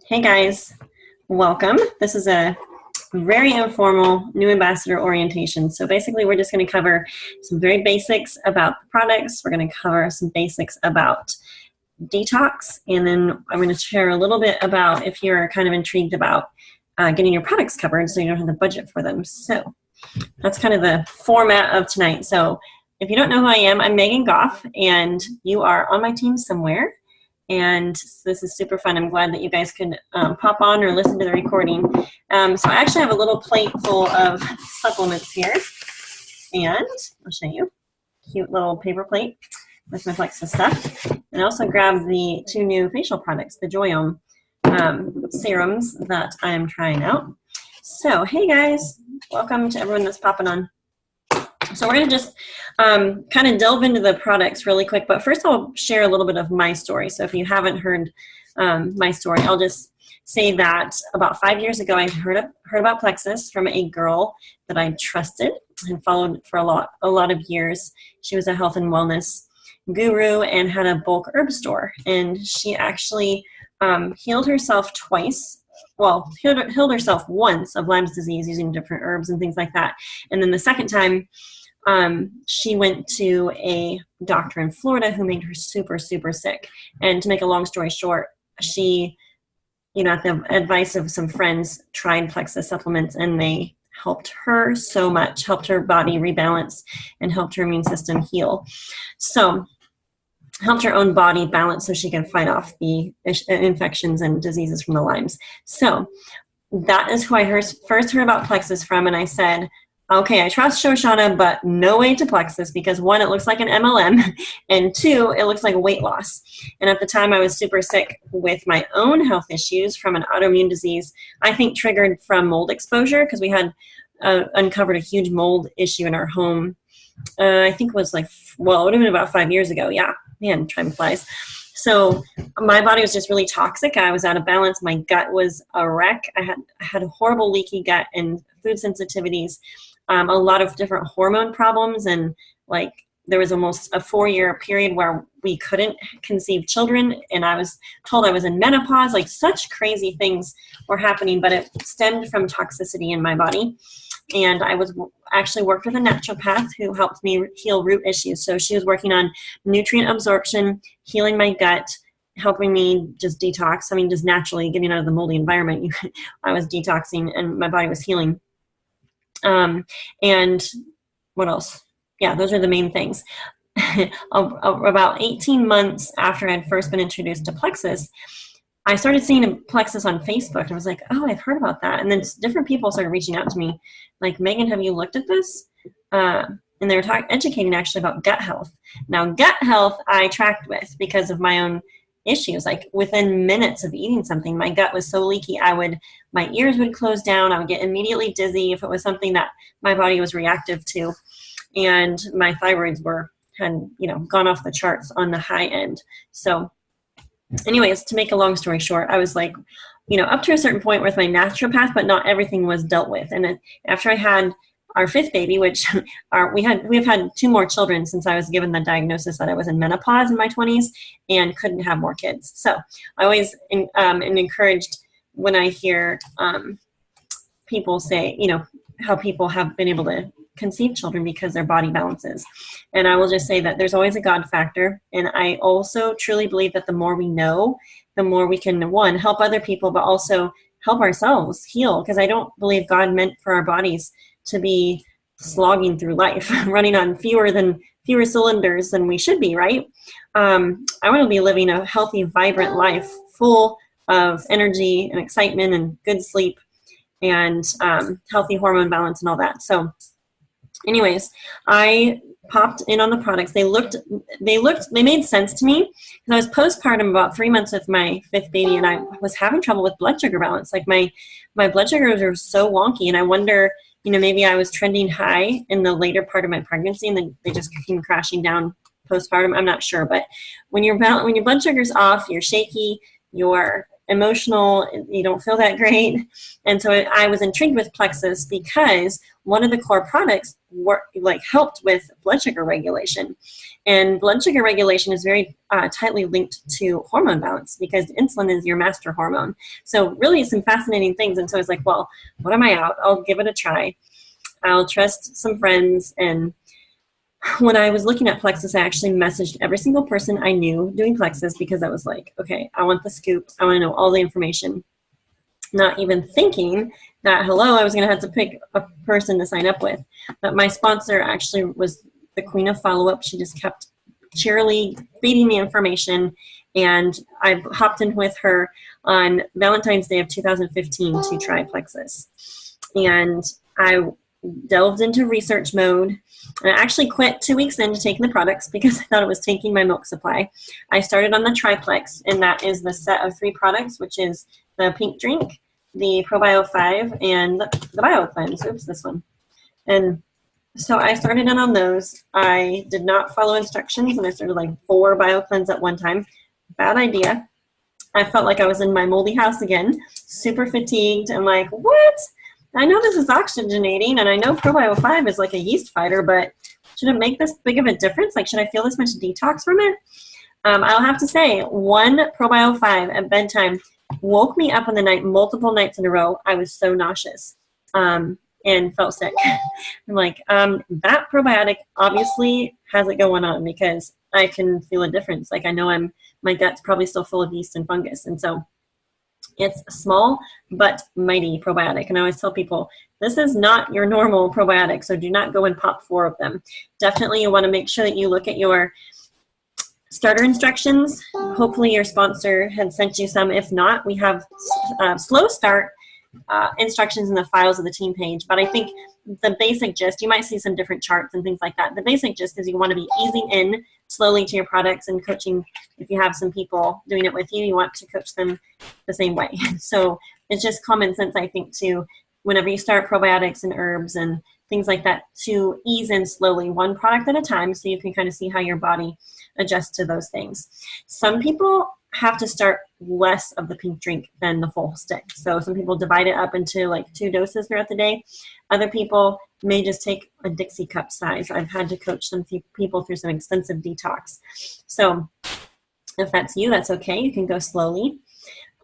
Hey guys, welcome. This is a very informal new ambassador orientation. So basically we're just going to cover some very basics about the products. We're going to cover some basics about detox, and then I'm going to share a little bit about if you're kind of intrigued about getting your products covered so you don't have to budget for them. So that's kind of the format of tonight. So if you don't know who I am, I'm Megan Goff, and you are on my team somewhere. And this is super fun. I'm glad that you guys could pop on or listen to the recording. So I actually have a little plate full of supplements here. And I'll show you. Cute little paper plate with my Plexus stuff. And I also grabbed the two new facial products, the Joyome serums that I am trying out. So, hey guys, welcome to everyone that's popping on. So we're going to just kind of delve into the products really quick, but first I'll share a little bit of my story. So if you haven't heard my story, I'll just say that about 5 years ago I heard about Plexus from a girl that I trusted and followed for a lot of years. She was a health and wellness guru and had a bulk herb store, and she actually healed herself twice. Well, healed herself once of Lyme's disease using different herbs and things like that. And then the second time, she went to a doctor in Florida who made her super, super sick. And to make a long story short, she, at the advice of some friends, tried Plexus supplements, and they helped her so much, helped her body rebalance, and helped her immune system heal. So helped her own body balance so she can fight off the infections and diseases from the Lymes. So that is who I first heard about Plexus from, and I said, okay, I trust Shoshana, but no way to Plexus, because one, it looks like an MLM, and two, it looks like weight loss. And at the time I was super sick with my own health issues from an autoimmune disease, I think triggered from mold exposure, because we had uncovered a huge mold issue in our home. I think it was it would have been about 5 years ago. Yeah, man, time flies. So my body was just really toxic. I was out of balance. My gut was a wreck. I had a horrible leaky gut and food sensitivities, a lot of different hormone problems, and there was almost a 4-year period where we couldn't conceive children, and I was told I was in menopause. Such crazy things were happening, but it stemmed from toxicity in my body. And I was actually worked with a naturopath who helped me heal root issues. So she was working on nutrient absorption, healing my gut, helping me just detox. I mean, just naturally getting out of the moldy environment. I was detoxing and my body was healing. And what else? Yeah, those are the main things. About 18 months after I'd first been introduced to Plexus, I started seeing a Plexus on Facebook, and I was like, oh, I've heard about that. And then different people started reaching out to me, like, Megan, have you looked at this? And they were educating actually about gut health. Now, gut health I tracked with because of my own issues. Within minutes of eating something, my gut was so leaky, my ears would close down. I would get immediately dizzy if it was something that my body was reactive to. And my thyroids had gone off the charts on the high end. So anyways, to make a long story short, I was up to a certain point with my naturopath, but not everything was dealt with. And after I had our fifth baby, which we have had 2 more children since I was given the diagnosis that I was in menopause in my 20s and couldn't have more kids. So I always am encouraged when I hear people say, how people have been able to conceive children because their body balances. And I will just say that there's always a God factor. And I also truly believe that the more we know, the more we can, one, help other people, but also help ourselves heal. Because I don't believe God meant for our bodies to be slogging through life, running on fewer cylinders than we should be, right? I want to be living a healthy, vibrant life full of energy and excitement and good sleep and healthy hormone balance and all that. So anyways, I popped in on the products. They made sense to me because I was postpartum about 3 months with my 5th baby, and I was having trouble with blood sugar balance. My blood sugars are so wonky, and I wonder, maybe I was trending high in the later part of my pregnancy, and then they just came crashing down postpartum. I'm not sure, but when your blood sugar's off, you're shaky, you're emotional, you don't feel that great. And so I was intrigued with Plexus because one of the core products helped with blood sugar regulation. And blood sugar regulation is very tightly linked to hormone balance because insulin is your master hormone. So really some fascinating things. And so I was like, well, what am I out? I'll give it a try. I'll trust some friends. And when I was looking at Plexus, I actually messaged every single person I knew doing Plexus because I was like, okay, I want the scoop. I want to know all the information. Not even thinking that, hello, I was going to have to pick a person to sign up with. But my sponsor actually was the queen of follow-up. She just kept cheerily feeding me information. And I hopped in with her on Valentine's Day of 2015 to try Plexus. And I delved into research mode. And I actually quit 2 weeks into taking the products because I thought it was taking my milk supply. I started on the Triplex, and that is the set of 3 products, which is the pink drink, the ProBio 5, and the BioCleanse. Oops, this one. And so I started in on those. I did not follow instructions, and I started like 4 BioCleanse at one time. Bad idea. I felt like I was in my moldy house again, super fatigued, and like, what? I know this is oxygenating, and I know ProBio 5 is like a yeast fighter, but should it make this big of a difference? Like, should I feel this much detox from it? I'll have to say, one ProBio 5 at bedtime woke me up in the night multiple nights in a row. I was so nauseous and felt sick. I'm like, that probiotic obviously has it going on because I can feel a difference. Like, I know my gut's probably still full of yeast and fungus, and so it's a small but mighty probiotic. And I always tell people, this is not your normal probiotic, so do not go and pop 4 of them. Definitely you want to make sure that you look at your starter instructions. Hopefully your sponsor had sent you some. If not, we have slow start instructions in the files of the team page. But I think the basic gist, you might see some different charts and things like that. The basic gist is you want to be easing in slowly to your products and coaching. If you have some people doing it with you, you want to coach them the same way. So it's just common sense, I think, to whenever you start probiotics and herbs and things like that, to ease in slowly, one product at a time, so you can kind of see how your body adjusts to those things. Some people have to start less of the pink drink than the full stick. So some people divide it up into like 2 doses throughout the day. Other people may just take a Dixie cup size. I've had to coach some people through some extensive detox. So if that's you, that's okay. You can go slowly.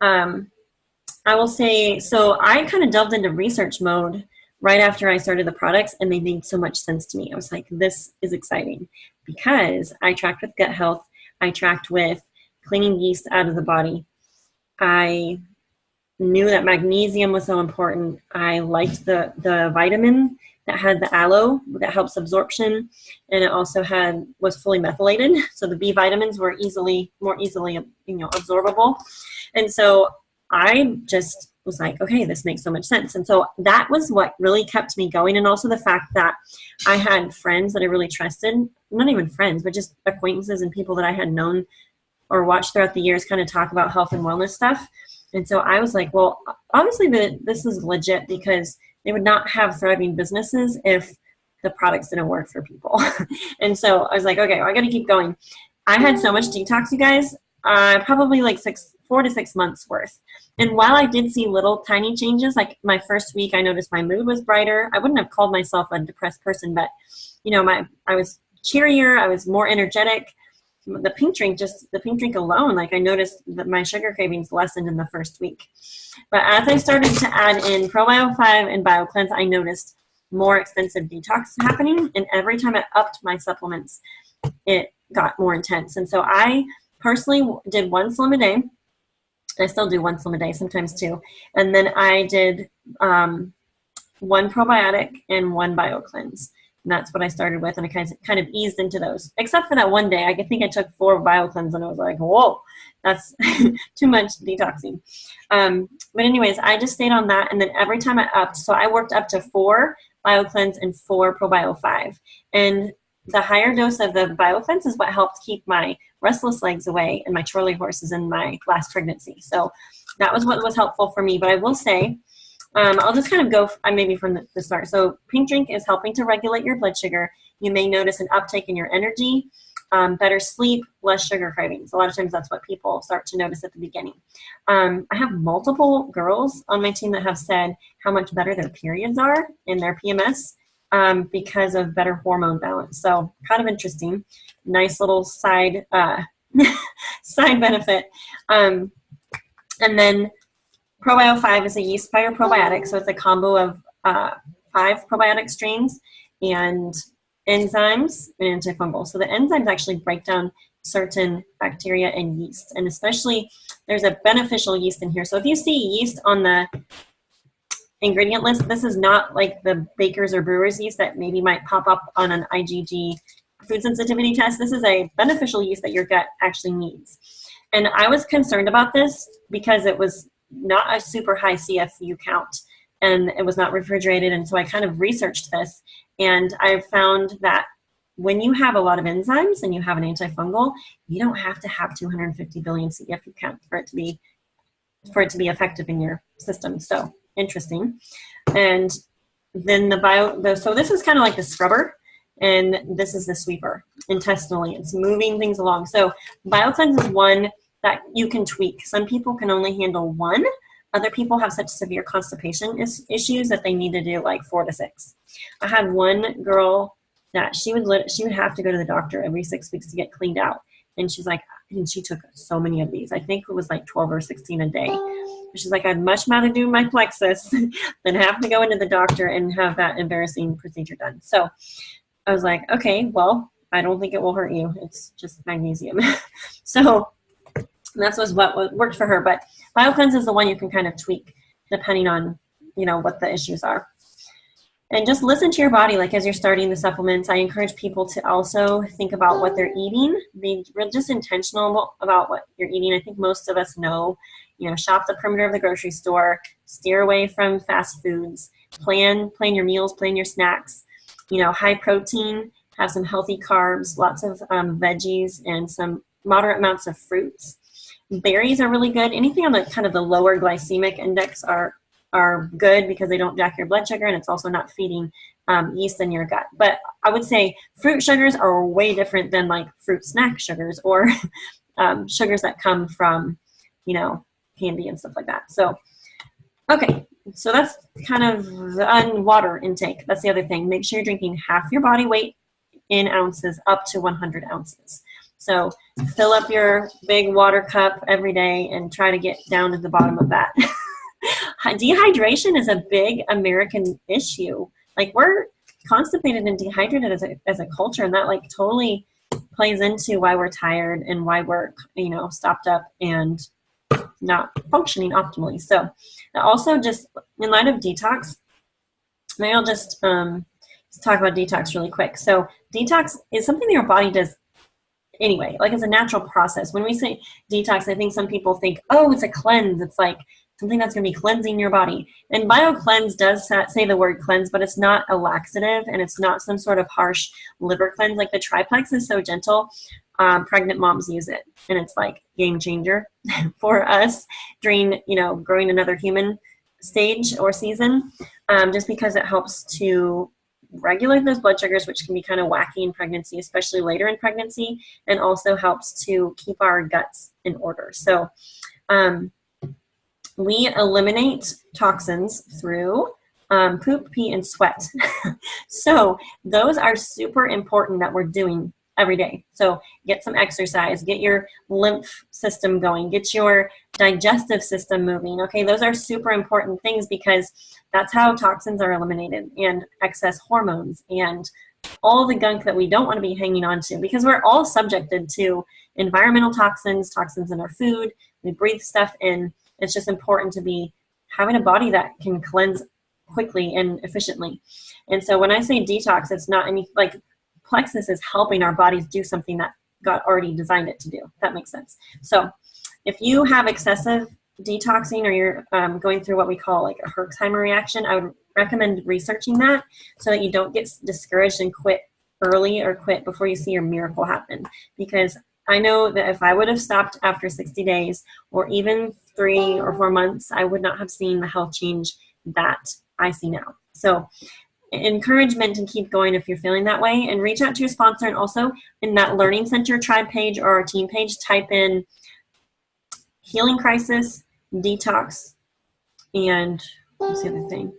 I will say, so I kind of delved into research mode right after I started the products, and they made so much sense to me. I was like, this is exciting because I tracked with gut health. I tracked with cleaning yeast out of the body. I knew that magnesium was so important. I liked the vitamin that had the aloe that helps absorption, and it also was fully methylated. So the B vitamins were more easily absorbable. And so I just was like, okay, this makes so much sense. And so that was what really kept me going. And also the fact that I had friends that I really trusted, not even friends, but just acquaintances and people that I had known or watched throughout the years kind of talk about health and wellness stuff. And so I was like, well, obviously this is legit, because they would not have thriving businesses if the products didn't work for people. And so I was like, okay, I got to keep going. I had so much detox, you guys, probably like 4 to 6 months worth. And while I did see little tiny changes, like my first week, I noticed my mood was brighter. I wouldn't have called myself a depressed person, but I was cheerier. I was more energetic. The pink drink alone, like I noticed that my sugar cravings lessened in the first week. But as I started to add in ProBio 5 and BioCleanse, I noticed more extensive detox happening. And every time I upped my supplements, it got more intense. And so I personally did 1 Slim a day. I still do 1 Slim a day, sometimes 2. And then I did 1 probiotic and 1 BioCleanse. And that's what I started with, and I kind of eased into those. Except for that one day, I think I took 4 BioCleanse, and I was like, whoa, that's too much detoxing. But anyways, I just stayed on that, and then every time I upped, so I worked up to 4 BioCleanse and 4 ProBio 5. And the higher dose of the BioCleanse is what helped keep my restless legs away and my Charlie horses in my last pregnancy. So that was what was helpful for me. But I will say, I'll just kind of go maybe from the start. So pink drink is helping to regulate your blood sugar. You may notice an uptake in your energy. better sleep, less sugar cravings. A lot of times that's what people start to notice at the beginning. I have multiple girls on my team that have said how much better their periods are in their PMS because of better hormone balance. So kind of interesting. Nice little side side benefit. And then Probio 5 is a yeast fire probiotic. So it's a combo of 5 probiotic strains and enzymes and antifungal. So the enzymes actually break down certain bacteria and yeast, and especially there's a beneficial yeast in here. So if you see yeast on the ingredient list, this is not like the baker's or brewer's yeast that maybe might pop up on an IgG food sensitivity test. This is a beneficial yeast that your gut actually needs. And I was concerned about this because it was not a super high CFU count and it was not refrigerated. And so I kind of researched this, and I found that when you have a lot of enzymes and you have an antifungal, you don't have to have 250 billion CFU count for it to be effective in your system. So interesting. And then so this is kind of like the scrubber, and this is the sweeper intestinally. It's moving things along. So BioCleanse is one that you can tweak. Some people can only handle one. Other people have such severe constipation issues that they need to do like 4 to 6. I had one girl that she would have to go to the doctor every 6 weeks to get cleaned out. And she's like, and she took so many of these. I think it was like 12 or 16 a day. She's like, I'd much rather do my plexus than have to go into the doctor and have that embarrassing procedure done. So I was like, okay, well, I don't think it will hurt you. It's just magnesium. So that was what worked for her. But BioCleanse is the one you can kind of tweak depending on, what the issues are. And just listen to your body, like as you're starting the supplements. I encourage people to also think about what they're eating. Be just intentional about what you're eating. I think most of us know, shop the perimeter of the grocery store, steer away from fast foods, plan your meals, plan your snacks, high protein, have some healthy carbs, lots of veggies, and some moderate amounts of fruits. Berries are really good. Anything on the kind of the lower glycemic index are good because they don't jack your blood sugar, and it's also not feeding yeast in your gut. But I would say fruit sugars are way different than like fruit snack sugars or sugars that come from, candy and stuff like that. So, okay. So that's kind of the water intake. That's the other thing. Make sure you're drinking half your body weight in ounces up to 100 ounces. So fill up your big water cup every day and try to get down to the bottom of that. Dehydration is a big American issue. Like we're constipated and dehydrated as a culture, and that like totally plays into why we're tired and why we're, stopped up and not functioning optimally. So also just in light of detox, maybe I'll just talk about detox really quick. So detox is something that your body does anyway, like it's a natural process. When we say detox, I think some people think, oh, it's a cleanse. It's like something that's going to be cleansing your body. And BioCleanse does say the word cleanse, but it's not a laxative, and it's not some sort of harsh liver cleanse. Like the Triplex is so gentle. Pregnant moms use it, and it's like game changer for us during, growing another human stage or season, just because it helps to regulate those blood sugars, which can be kind of wacky in pregnancy, especially later in pregnancy, and also helps to keep our guts in order. So we eliminate toxins through poop, pee, and sweat. So those are super important that we're doing every day. So get some exercise, get your lymph system going, get your digestive system moving. Okay, those are super important things because that's how toxins are eliminated, and excess hormones and all the gunk that we don't want to be hanging on to, because we're all subjected to environmental toxins in our food. We breathe stuff in. It's just important to be having a body that can cleanse quickly and efficiently. And so when I say detox, it's not any like plexus is helping our bodies do something that God already designed it to do. That makes sense. So if you have excessive detoxing, or you're going through what we call like a Herxheimer reaction, I would recommend researching that so that you don't get discouraged and quit early or quit before you see your miracle happen. Because I know that if I would have stopped after 60 days or even 3 or 4 months, I would not have seen the health change that I see now. So encouragement to keep going if you're feeling that way, and reach out to your sponsor. And also in that Learning Center tribe page or our team page, type in healing crisis, detox, and what's the other thing?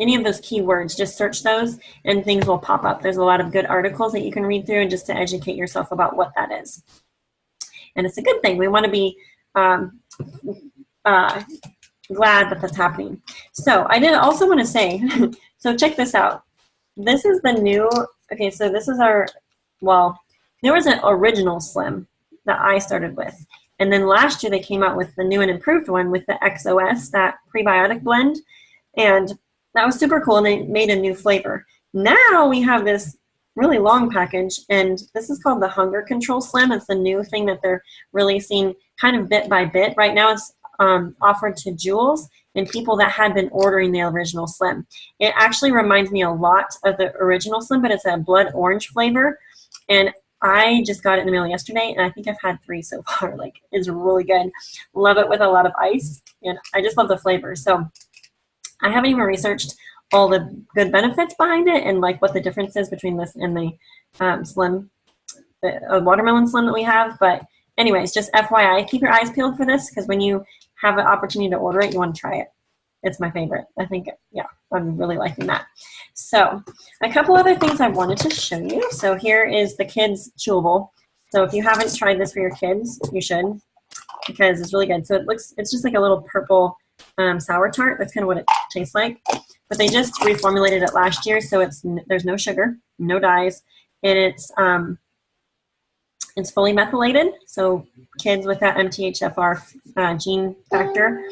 Any of those keywords, just search those and things will pop up. There's a lot of good articles that you can read through and just to educate yourself about what that is. And it's a good thing. We want to be glad that that's happening. So I did also want to say, so check this out. This is the new, okay, so this is our, well, there was an original Slim that I started with. And then last year they came out with the new and improved one with the XOS, that prebiotic blend. And that was super cool. And they made a new flavor. Now we have this really long package, and this is called the Hunger Control Slim. It's the new thing that they're releasing kind of bit by bit. Right now it's offered to Jules and people that had been ordering the original Slim. It actually reminds me a lot of the original Slim, but it's a blood orange flavor. And I just got it in the mail yesterday, and I think I've had 3 so far. Like, it's really good. Love it with a lot of ice, and I just love the flavor. So I haven't even researched all the good benefits behind it and like what the difference is between this and the Slim, the watermelon Slim that we have. But anyways, just FYI, keep your eyes peeled for this, because when you have an opportunity to order it, you want to try it. It's my favorite. I think, yeah, I'm really liking that. So a couple other things I wanted to show you. So here is the kids chewable. So if you haven't tried this for your kids, you should, because it's really good. So it's just like a little purple sour tart. That's kind of what it tastes like. But they just reformulated it last year, so there's no sugar, no dyes, and it's fully methylated. So kids with that MTHFR gene factor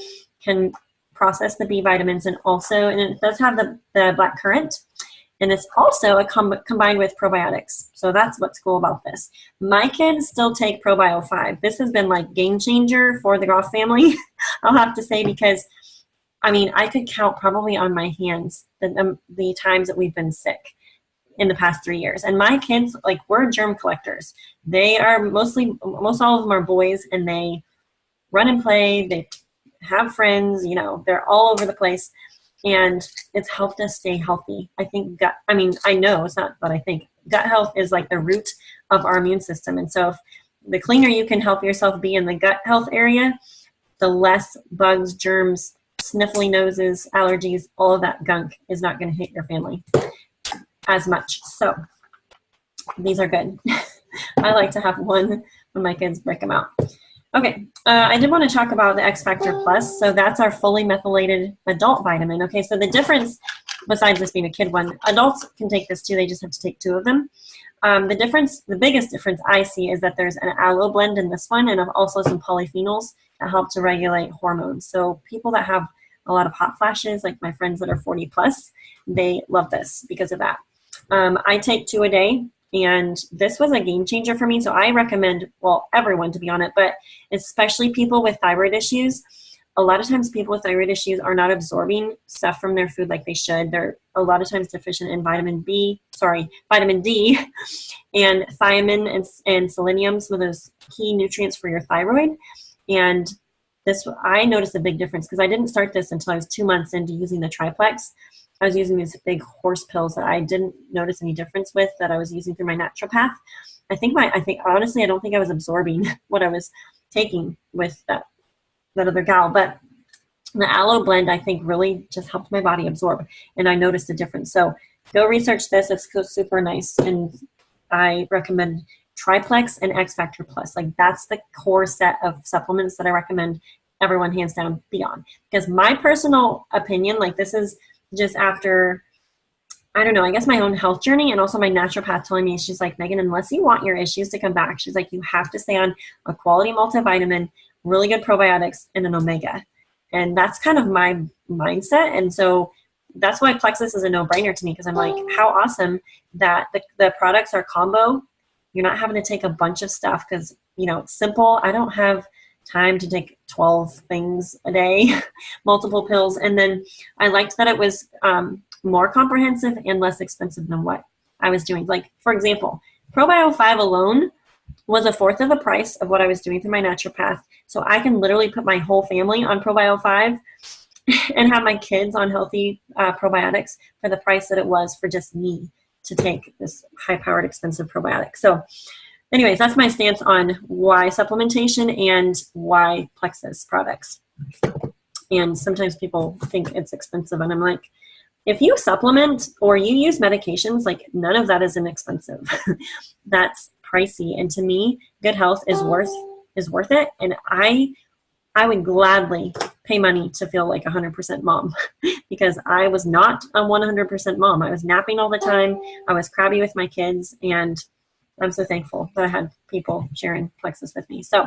can process the B vitamins, and it does have the black currant, and it's also combined with probiotics. So that's what's cool about this. My kids still take Probio 5. This has been like game changer for the Groff family, I'll have to say, because I mean, I could count probably on my hands the times that we've been sick in the past 3 years. And my kids, like, we're germ collectors. They are most all of them are boys, and they run and play. They have friends, you know, they're all over the place. And it's helped us stay healthy. I think I know it's not, but I think gut health is like the root of our immune system. And so if the cleaner you can help yourself be in the gut health area, the less bugs, germs, sniffly noses, allergies, all of that gunk is not going to hit your family as much. So these are good. I like to have one when my kids break them out. Okay, I did want to talk about the X Factor Plus. So that's our fully methylated adult vitamin. Okay, so the difference, besides this being a kid one, adults can take this too. They just have to take 2 of them. The biggest difference I see is that there's an aloe blend in this one, and also some polyphenols that help to regulate hormones. So people that have a lot of hot flashes, like my friends that are 40 plus, they love this because of that. I take 2 a day, and this was a game changer for me. So I recommend, well, everyone to be on it, but especially people with thyroid issues. A lot of times people with thyroid issues are not absorbing stuff from their food like they should. They're a lot of times deficient in vitamin D and thiamine and selenium, some of those key nutrients for your thyroid. And I noticed a big difference because I didn't start this until I was 2 months into using the Triplex. I was using these big horse pills that I didn't notice any difference with, that I was using through my naturopath. Honestly, I don't think I was absorbing what I was taking with that other gal, but the aloe blend, I think, really just helped my body absorb, and I noticed a difference. So go research this. It's super nice, and I recommend Triplex and X Factor Plus. Like, that's the core set of supplements that I recommend everyone hands down be on. Because my personal opinion, like, this is just after, I don't know, I guess my own health journey, and also my naturopath telling me, she's like, Megan, unless you want your issues to come back, she's like, you have to stay on a quality multivitamin, really good probiotics, and an omega. And that's kind of my mindset. And so that's why Plexus is a no-brainer to me, because I'm like, how awesome that the products are combo. You're not having to take a bunch of stuff because, you know, it's simple. I don't have time to take 12 things a day, multiple pills. And then I liked that it was more comprehensive and less expensive than what I was doing. Like, for example, Probio 5 alone was 1/4 of the price of what I was doing through my naturopath. So I can literally put my whole family on Probio 5 and have my kids on healthy probiotics for the price that it was for just me to take this high-powered, expensive probiotic. So anyways, that's my stance on why supplementation and why Plexus products. And sometimes people think it's expensive, and I'm like, if you supplement or you use medications, like none of that is inexpensive. That's pricey. And to me, good health is worth it. And I would gladly pay money to feel like 100% mom because I was not a 100% mom. I was napping all the time. I was crabby with my kids, and I'm so thankful that I had people sharing Plexus with me. So,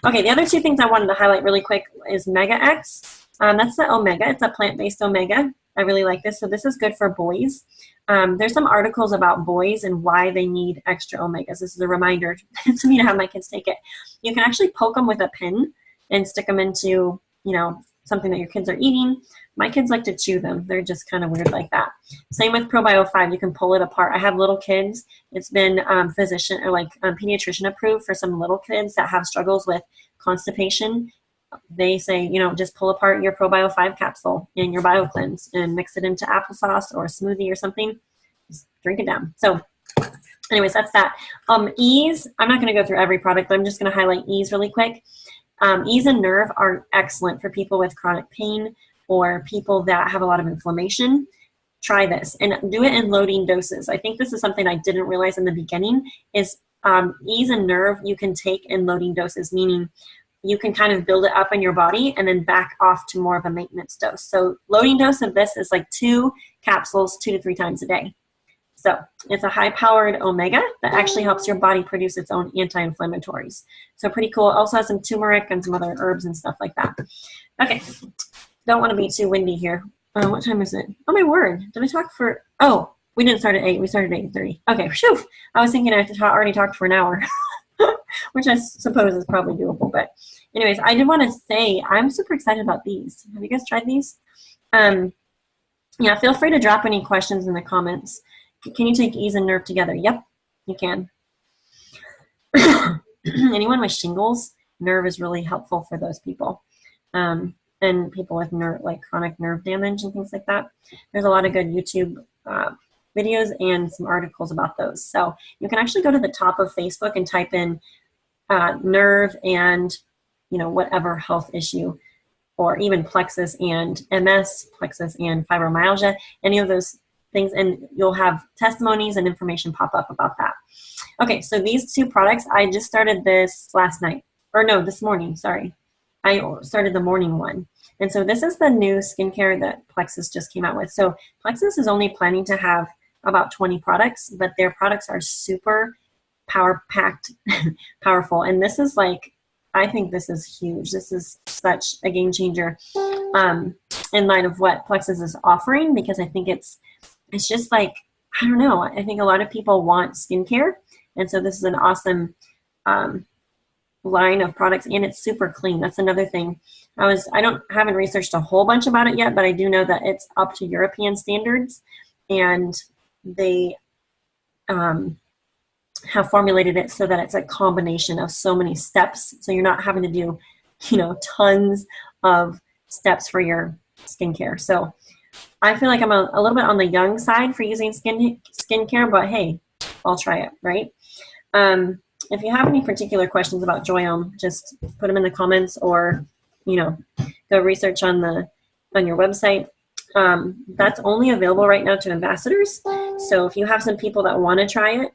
okay, the other two things I wanted to highlight really quick is Mega X. That's the omega. It's a plant-based omega. I really like this. So this is good for boys. There's some articles about boys and why they need extra omegas. This is a reminder to me to have my kids take it. You can actually poke them with a pin and stick them into, something that your kids are eating. My kids like to chew them. They're just kind of weird like that. Same with Probio 5. You can pull it apart. I have little kids. It's been pediatrician approved for some little kids that have struggles with constipation. They say, just pull apart your Probio 5 capsule in your BioCleanse and mix it into applesauce or a smoothie or something. Just drink it down. So anyways, that's that. Ease, I'm not going to go through every product, but I'm just going to highlight Ease really quick. Ease and Nerve are excellent for people with chronic pain or people that have a lot of inflammation. Try this and do it in loading doses. I think this is something I didn't realize in the beginning is Ease and Nerve you can take in loading doses, meaning you can kind of build it up in your body and then back off to more of a maintenance dose. So loading dose of this is like 2 capsules 2 to 3 times a day. So it's a high-powered omega that actually helps your body produce its own anti-inflammatories. So pretty cool. It also has some turmeric and some other herbs and stuff like that. Okay, don't want to be too windy here. What time is it? Oh, my word. Did I talk for, oh, we didn't start at 8. We started at 8:30. Okay, phew. I was thinking I already talked for an hour, which I suppose is probably doable. But anyways, I did want to say I'm super excited about these. Have you guys tried these? Yeah, feel free to drop any questions in the comments. Can you take Ease and Nerve together? Yep, you can. Anyone with shingles, Nerve is really helpful for those people. And people with chronic nerve damage and things like that. There's a lot of good YouTube videos and some articles about those. So you can actually go to the top of Facebook and type in nerve and whatever health issue, or even Plexus and MS, Plexus and fibromyalgia, any of those things, and you'll have testimonies and information pop up about that. Okay, so these 2 products, I just started this this morning, sorry. I started the morning one. And so this is the new skincare that Plexus just came out with. So Plexus is only planning to have about 20 products, but their products are super power-packed, powerful. And this is I think this is huge. This is such a game changer in light of what Plexus is offering, because I think it's just I don't know. I think a lot of people want skincare. And so this is an awesome line of products, and it's super clean. That's another thing. I haven't researched a whole bunch about it yet, but I do know that it's up to European standards, and they have formulated it so that it's a combination of so many steps. So you're not having to do, tons of steps for your skincare. So I feel like I'm a little bit on the young side for using skincare, but hey, I'll try it, right? If you have any particular questions about Joyome, just put them in the comments, or, go research on your website. That's only available right now to ambassadors. So if you have some people that want to try it,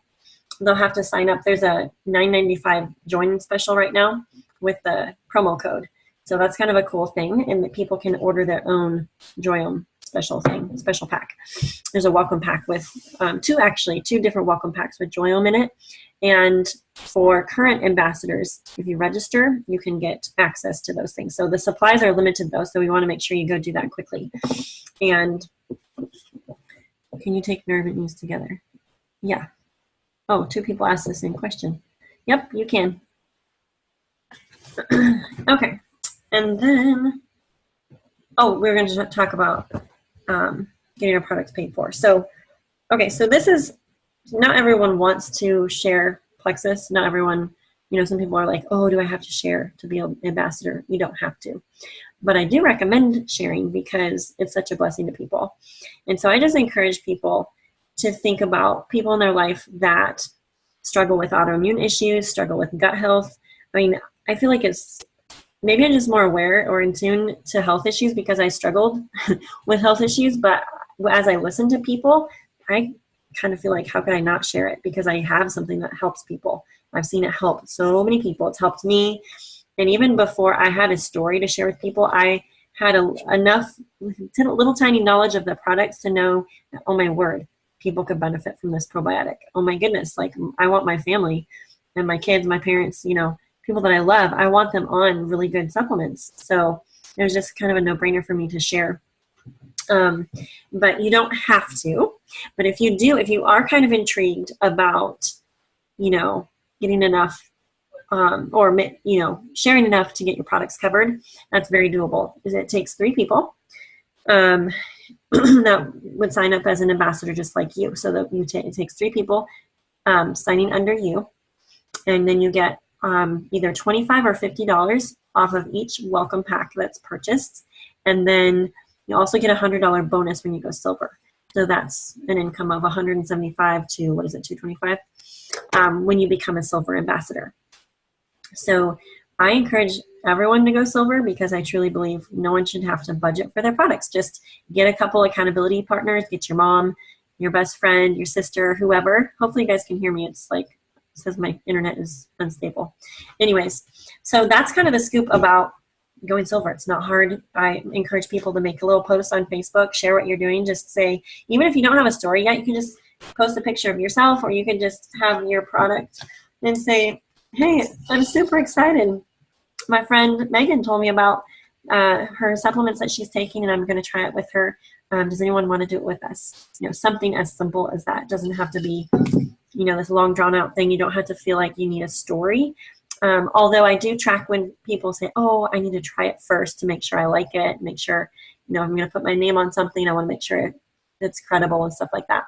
they'll have to sign up. There's a $9.95 join special right now with the promo code. So that's kind of a cool thing, and that people can order their own Joyome special pack. There's a welcome pack with 2 different welcome packs with Joyome in it. And for current ambassadors, if you register, you can get access to those things. So the supplies are limited though, so we want to make sure you go do that quickly. And can you take Nerve and Ease together? Yeah. Oh, 2 people asked the same question. Yep, you can. Okay. And then, we're going to talk about getting our products paid for. So, okay, so this is, not everyone wants to share Plexus. Not everyone, some people are like, oh, do I have to share to be an ambassador? You don't have to. but I do recommend sharing because it's such a blessing to people. And so I just encourage people to think about people in their life that struggle with autoimmune issues, struggle with gut health. I mean, I feel like maybe I'm just more aware or in tune to health issues because I struggled with health issues. But as I listen to people, I kind of feel like, how can I not share it? Because I have something that helps people. I've seen it help so many people. It's helped me. And even before I had a story to share with people, I had enough little tiny knowledge of the products to know that, oh my word, people could benefit from this probiotic. Oh my goodness, like I want my family and my kids, my parents, people that I love, I want them on really good supplements. So it was just kind of a no-brainer for me to share. But you don't have to. But if you are kind of intrigued about, getting enough or sharing enough to get your products covered, that's very doable. It takes 3 people that would sign up as an ambassador just like you. So that it takes 3 people signing under you, and then you get either $25 or $50 off of each welcome pack that's purchased, and then you also get a $100 bonus when you go silver. So that's an income of $175 to $225 when you become a silver ambassador. So I encourage everyone to go silver because I truly believe no one should have to budget for their products. Just get a couple accountability partners, get your mom, your best friend, your sister, whoever. Hopefully you guys can hear me. It's like, it says my internet is unstable. Anyways, so that's kind of the scoop about going silver. It's not hard. I encourage people to make a little post on Facebook, share what you're doing. Just say, even if you don't have a story yet, you can just post a picture of yourself, or you can just have your product and say, hey, I'm super excited. My friend Megan told me about her supplements that she's taking, and I'm going to try it with her. Does anyone want to do it with us? Something as simple as that. It doesn't have to be, this long drawn out thing. You don't have to feel like you need a story. Although I do track when people say, oh, I need to try it first to make sure I like it, make sure, if I'm going to put my name on something, I want to make sure it's credible and stuff like that.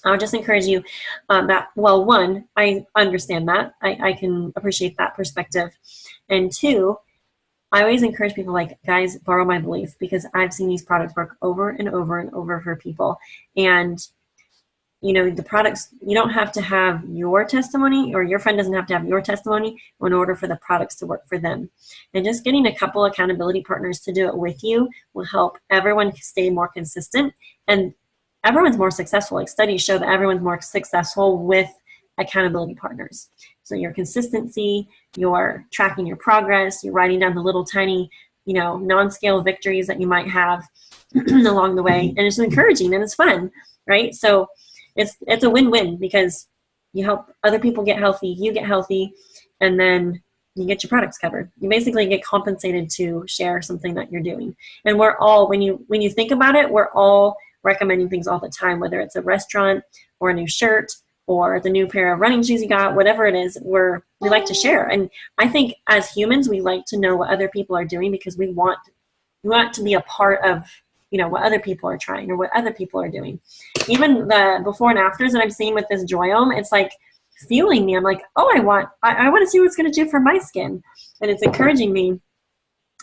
I'll just encourage you that, well, 1, I understand that. I can appreciate that perspective. And 2, I always encourage people, like, guys, borrow my belief, because I've seen these products work over and over and over for people. And, the products, you don't have to have your testimony, or your friend doesn't have to have your testimony in order for the products to work for them. And just getting a couple accountability partners to do it with you will help everyone stay more consistent, and everyone's more successful. Like, studies show that everyone's more successful with accountability partners. So your consistency, you're tracking your progress, you're writing down the little tiny, non-scale victories that you might have along the way. And it's encouraging and it's fun, right? So it's a win-win, because you help other people get healthy, you get healthy, and then you get your products covered. You basically get compensated to share something that you're doing. And we're all, when you think about it, we're all recommending things all the time, whether it's a restaurant or a new shirt or the new pair of running shoes you got, whatever it is, we like to share. And I think as humans, we like to know what other people are doing, because we want to be a part of, what other people are trying or what other people are doing. Even the before and afters that I'm seeing with this Joyome, it's like fueling me. I'm like, oh, I want to see what it's going to do for my skin. And it's encouraging me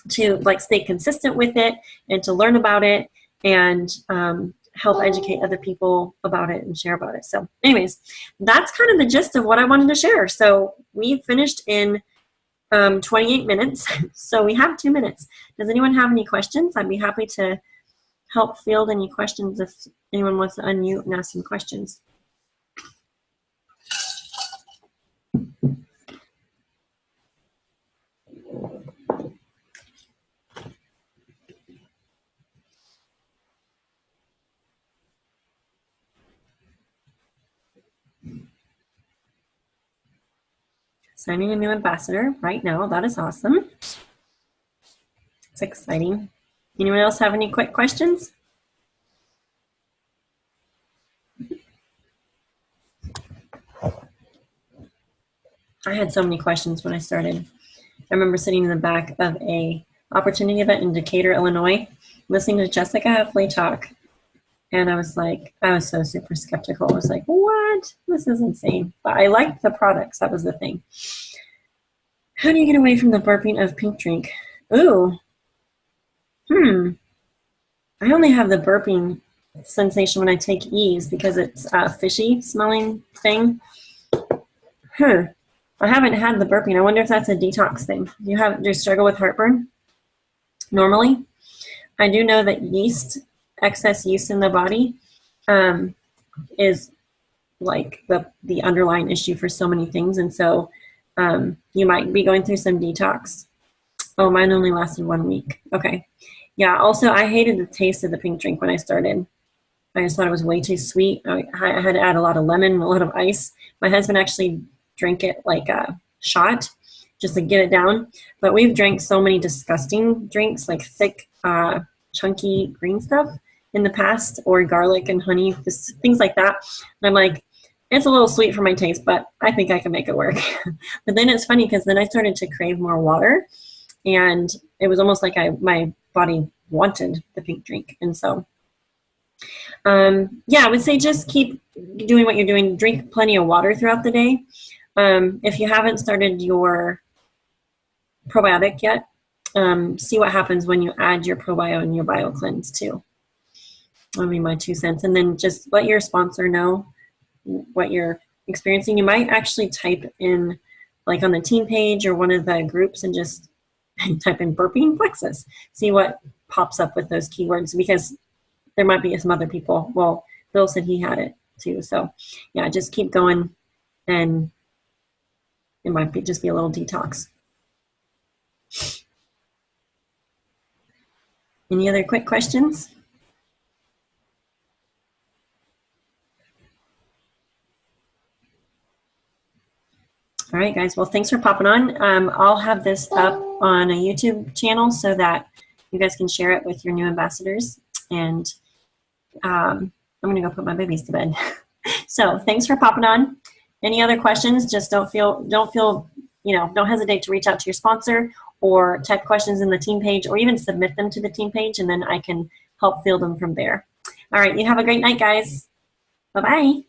to, like, stay consistent with it and to learn about it and help educate other people about it and share about it. So anyways, that's kind of the gist of what I wanted to share. So we finished in 28 minutes. So we have 2 minutes. Does anyone have any questions? I'd be happy to help field any questions if anyone wants to unmute and ask some questions. Signing a new ambassador right now. That is awesome. It's exciting. Anyone else have any quick questions? I had so many questions when I started. I remember sitting in the back of a opportunity event in Decatur, Illinois, listening to Jessica Heffley talk. And I was so super skeptical. I was like, what? This is insane. But I liked the products. That was the thing. How do you get away from the burping of pink drink? Ooh, I only have the burping sensation when I take Ease because it's a fishy smelling thing. I haven't had the burping. I wonder if that's a detox thing. Do you struggle with heartburn normally? I do know that excess yeast in the body, is like the underlying issue for so many things. And so you might be going through some detox. Oh, mine only lasted 1 week. Okay. Yeah, also I hated the taste of the pink drink when I started. I just thought it was way too sweet. I had to add a lot of lemon, a lot of ice. My husband actually drank it like a shot just to get it down. But we've drank so many disgusting drinks, like thick, chunky green stuff in the past, or garlic and honey, things like that. And I'm like, it's a little sweet for my taste, but I think I can make it work. But then it's funny because then I started to crave more water, and it was almost like my body wanted the pink drink. And so, yeah, I would say just keep doing what you're doing. Drink plenty of water throughout the day. If you haven't started your probiotic yet, see what happens when you add your probio and your BioCleanse too. That'll be my 2 cents. And then just let your sponsor know what you're experiencing. You might actually type in, like on the team page or one of the groups, and just type in burping plexus. See what pops up with those keywords, because there might be some other people. Well, Bill said he had it too. So yeah, just keep going, and it might just be a little detox. Any other quick questions? All right, guys. Well, thanks for popping on. I'll have this up on a YouTube channel so that you guys can share it with your new ambassadors. And I'm going to go put my babies to bed. So thanks for popping on. Any other questions? Just don't hesitate to reach out to your sponsor, or type questions in the team page, or even submit them to the team page, and then I can help field them from there. All right. You have a great night, guys. Bye-bye.